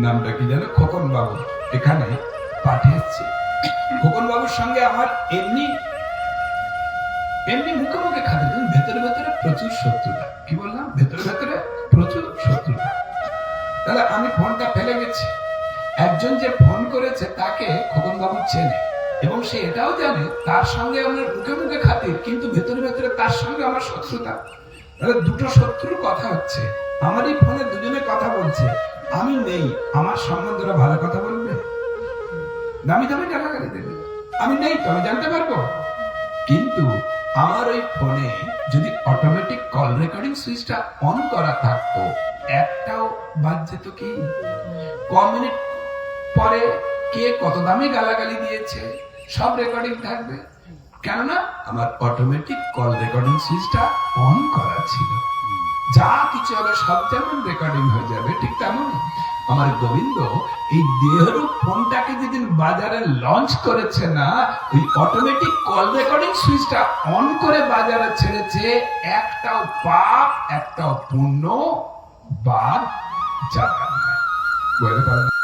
নামটা কি জানো, খোকন বাবু এখানে পাঠিয়েছি। খোকন বাবুর সঙ্গে আমার এমনি এমনি মুখে মুখে খাতে, কিন্তু ভেতরে ভেতরে প্রচুর শত্রুতা। কি বললাম? ভেতরে ভেতরে প্রচুর শত্রুতা। তাহলে আমি ফোনটা ফেলে গেছি। একজন যে ফোন করেছে তাকে খোকন বাবু চেনে, এবং সে এটাও জানে তার সঙ্গে আমার মুখে মুখে খাতির, কিন্তু ভেতরে ভেতরে তার সঙ্গে আমার শত্রুতা। তাহলে দুটো শত্রুর কথা হচ্ছে। আমারই ফোনে দুজনে কথা বলছে, আমি নেই, আমার সম্বন্ধে ভালো কথা বলবে, দামি দামি গালাগালি দেবে। আমি নেই তো আমি জানতে পারবো। কিন্তু আমার ওই ফোনে যদি অটোমেটিক কল রেকর্ডিং সুইচটা অন করা থাকতো, একটাও বাদ যেত কি? ক মিনিট পরে কে কত দামি গালাগালি দিয়েছে সব রেকর্ডিং থাকবে। কেননা আমার অটোমেটিক কল রেকর্ডিং সুইচটা অন করা ছিল। যা কিছু হবে সব যেমন রেকর্ডিং হয়ে যাবে, ঠিক তেমন আমার গোবিন্দ এই দেহরূপ ফোনটাকে যেদিন বাজারে লঞ্চ করেছে না, ওই অটোমেটিক কল রেকর্ডিং সুইচটা অন করে বাজারে ছেড়েছে, একটাও পাপ একটাও পুণ্য বাদ যাবে না।